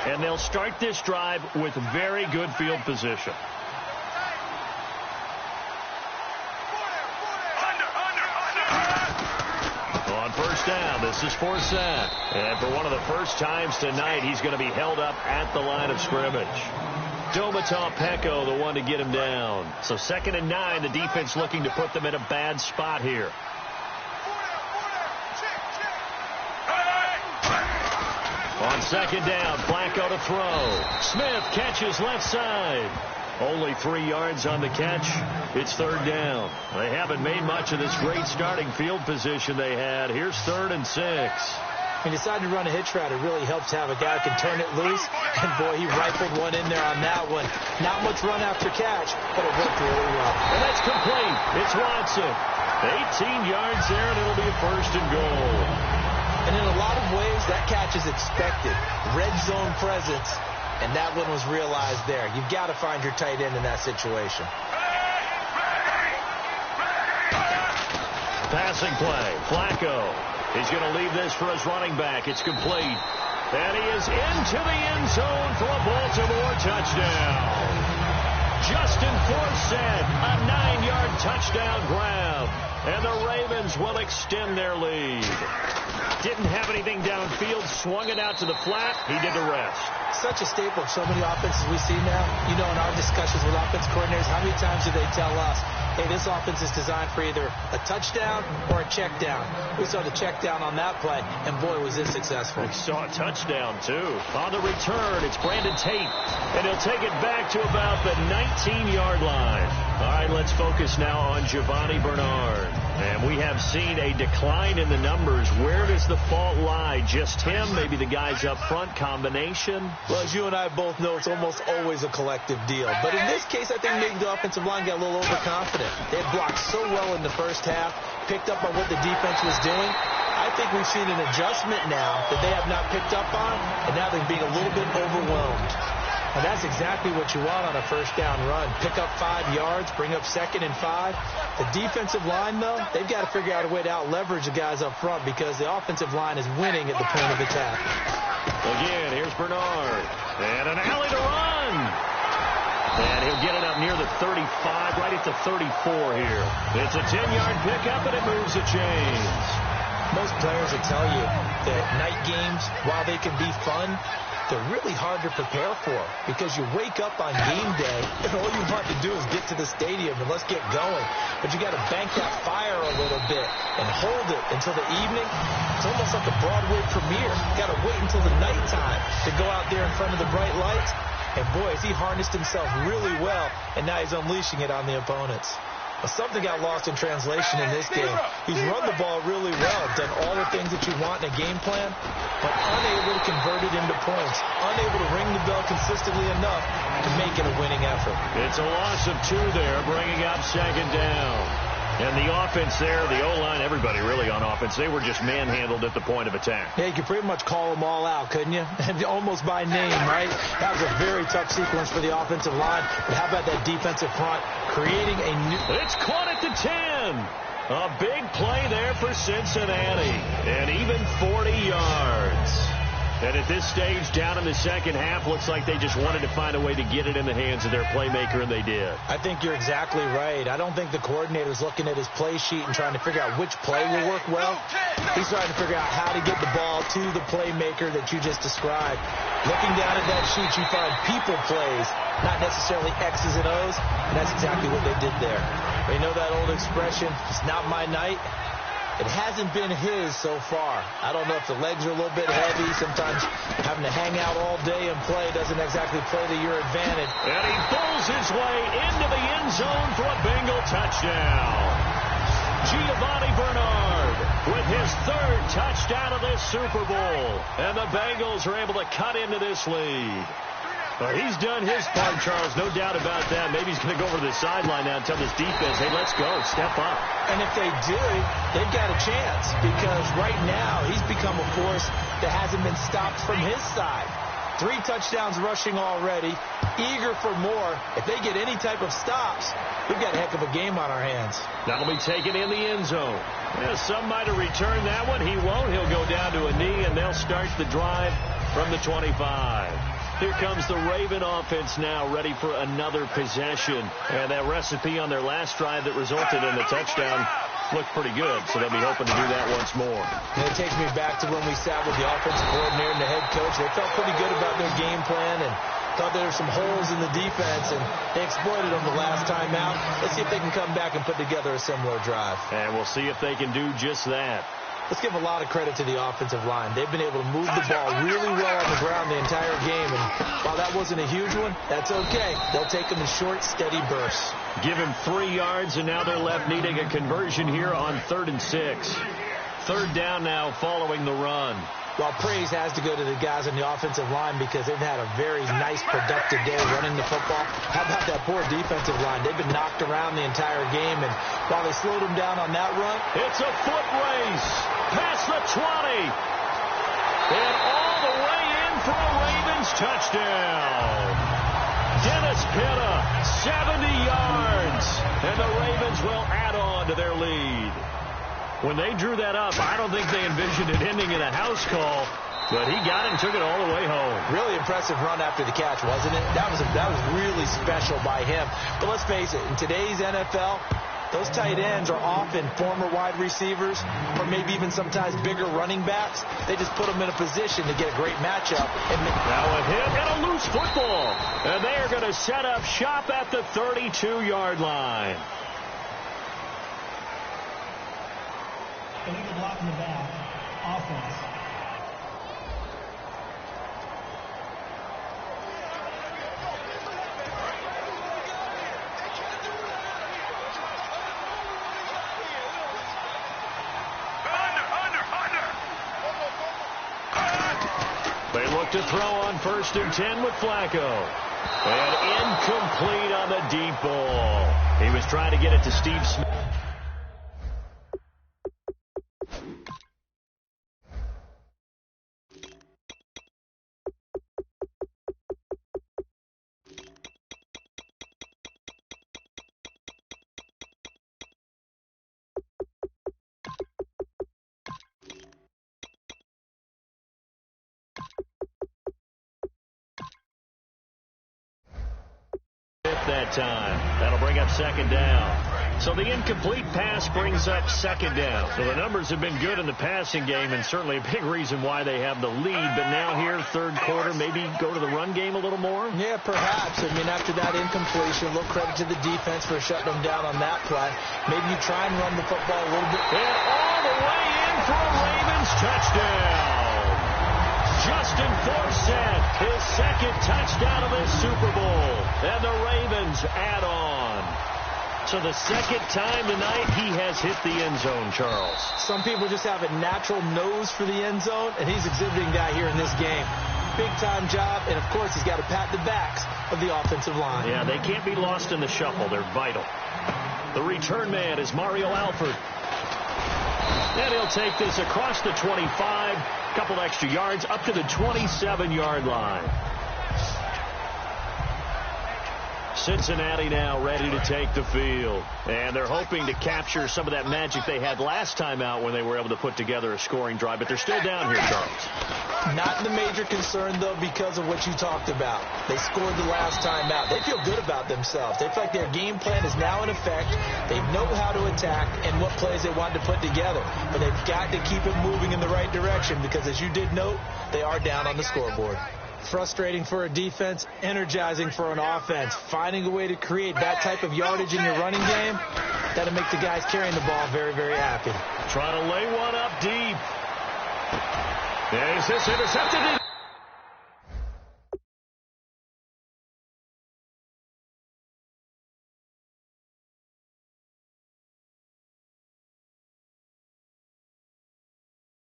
And they'll start this drive with very good field position. On first down, this is Forsett. And for one of the first times tonight, he's going to be held up at the line of scrimmage. Domata Peko, the one to get him down. So 2nd and 9, the defense looking to put them in a bad spot here. On 2nd down, Flacco to throw. Smith catches left side. Only 3 yards on the catch. It's 3rd down. They haven't made much of this great starting field position they had. Here's 3rd and 6. He decided to run a hitch route. It really helps to have a guy who can turn it loose. And, boy, he rifled one in there on that one. Not much run after catch, but it worked really well. And that's complete. It's Watson. 18 yards there, and it'll be a 1st and goal. And in a lot of ways, that catch is expected. Red zone presence, and that one was realized there. You've got to find your tight end in that situation. Passing play. Flacco. He's going to leave this for his running back. It's complete. And he is into the end zone for a Baltimore touchdown. Justin Forsett, a 9-yard touchdown grab. And the Ravens will extend their lead. Didn't have anything downfield, swung it out to the flat. He did the rest. Such a staple of so many offenses we see now. You know, in our discussions with offense coordinators, how many times do they tell us, hey, this offense is designed for either a touchdown or a check down. We saw the check down on that play, and boy, was it successful. We saw a touchdown, too. On the return, it's Brandon Tate, and he'll take it back to about the 19-yard line. All right, let's focus now on Giovanni Bernard. And we have seen a decline in the numbers. Where does the fault lie? Just him? Maybe the guys up front? Combination? Well, as you and I both know, it's almost always a collective deal. But in this case, I think maybe the offensive line got a little overconfident. They had blocked so well in the first half, picked up on what the defense was doing. I think we've seen an adjustment now that they have not picked up on, and now they're being a little bit overwhelmed. And that's exactly what you want on a first down run. Pick up 5 yards, bring up 2nd and 5. The defensive line, though, they've got to figure out a way to out-leverage the guys up front because the offensive line is winning at the point of attack. Again, here's Bernard. And an alley to run. And he'll get it up near the 35, right at the 34 here. It's a 10-yard pickup, and it moves the chains. Most players will tell you that night games, while they can be fun, they're really hard to prepare for because you wake up on game day and all you want to do is get to the stadium and let's get going. But you got to bank that fire a little bit and hold it until the evening. It's almost like a Broadway premiere. You got to wait until the nighttime to go out there in front of the bright lights. And boy, has he harnessed himself really well, and now he's unleashing it on the opponents. But something got lost in translation in this game. He's run the ball really well, done all the things that you want in a game plan, but unable to convert it into points, unable to ring the bell consistently enough to make it a winning effort. It's a loss of 2 there, bringing up 2nd down. And the offense there, the O-line, everybody really on offense, they were just manhandled at the point of attack. Yeah, you could pretty much call them all out, couldn't you? Almost by name, right? That was a very tough sequence for the offensive line. But how about that defensive front creating a new... It's caught at the 10. A big play there for Cincinnati. And even 40 yards. And at this stage, down in the second half, looks like they just wanted to find a way to get it in the hands of their playmaker, and they did. I think you're exactly right. I don't think the coordinator's looking at his play sheet and trying to figure out which play will work well. He's trying to figure out how to get the ball to the playmaker that you just described. Looking down at that sheet, you find people plays, not necessarily X's and O's, and that's exactly what they did there. You know that old expression, it's not my night? It hasn't been his so far. I don't know if the legs are a little bit heavy. Sometimes having to hang out all day and play doesn't exactly play to your advantage. And he pulls his way into the end zone for a Bengal touchdown. Giovanni Bernard with his 3rd touchdown of this Super Bowl. And the Bengals are able to cut into this lead. Well, he's done his part, Charles, no doubt about that. Maybe he's going to go over to the sideline now and tell this defense, hey, let's go, step up. And if they do, they've got a chance because right now he's become a force that hasn't been stopped from his side. 3 touchdowns rushing already, eager for more. If they get any type of stops, we've got a heck of a game on our hands. That'll be taken in the end zone. Yeah, some might have returned that one. He won't. He'll go down to a knee, and they'll start the drive from the 25. Here comes the Raven offense now, ready for another possession. And that recipe on their last drive that resulted in the touchdown looked pretty good, so they'll be hoping to do that once more. And it takes me back to when we sat with the offensive coordinator and the head coach. They felt pretty good about their game plan and thought there were some holes in the defense, and they exploited them the last time out. Let's see if they can come back and put together a similar drive. And we'll see if they can do just that. Let's give a lot of credit to the offensive line. They've been able to move the ball really well on the ground the entire game, and while that wasn't a huge one, that's okay. They'll take them in short, steady bursts. Give him 3 yards, and now they're left needing a conversion here on 3rd and 6. 3rd down now following the run. Well, praise has to go to the guys on the offensive line because they've had a very nice, productive day running the football. How about that poor defensive line? They've been knocked around the entire game, and while they slowed them down on that run, it's a foot race past the 20. And all the way in for a Ravens touchdown. Dennis Pitta, 70 yards. And the Ravens will add on to their lead. When they drew that up, I don't think they envisioned it ending in a house call, but he got it and took it all the way home. Really impressive run after the catch, wasn't it? That was really special by him. But let's face it, in today's NFL, those tight ends are often former wide receivers or maybe even sometimes bigger running backs. They just put them in a position to get a great matchup. Now a hit and a loose football. And they are going to set up shop at the 32-yard line. Illegal block in the back. Offense. They look to throw on 1st and 10 with Flacco. And incomplete on the deep ball. He was trying to get it to Steve Smith. That time. That'll bring up 2nd down. So the incomplete pass brings up 2nd down. So the numbers have been good in the passing game and certainly a big reason why they have the lead. But now here, 3rd quarter, maybe go to the run game a little more? Yeah, perhaps. I mean, after that incompletion, a little credit to the defense for shutting them down on that play. Maybe you try and run the football a little bit. And all the way in for a Ravens touchdown. Justin Forsett, his 2nd touchdown of this Super Bowl. And the Ravens add on. So the 2nd time tonight he has hit the end zone, Charles. Some people just have a natural nose for the end zone, and he's exhibiting that here in this game. Big-time job, and of course he's got to pat the backs of the offensive line. Yeah, they can't be lost in the shuffle. They're vital. The return man is Mario Alford. And he'll take this across the 25, couple extra yards, up to the 27-yard line. Cincinnati now ready to take the field. And they're hoping to capture some of that magic they had last time out when they were able to put together a scoring drive. But they're still down here, Charles. Not the major concern, though, because of what you talked about. They scored the last time out. They feel good about themselves. They feel like their game plan is now in effect. They know how to attack and what plays they want to put together. But they've got to keep it moving in the right direction because, as you did note, they are down on the scoreboard. Frustrating for a defense, energizing for an offense. Finding a way to create that type of yardage in your running game, that'll make the guys carrying the ball very, very happy. Trying to lay one up deep. Is this intercepted?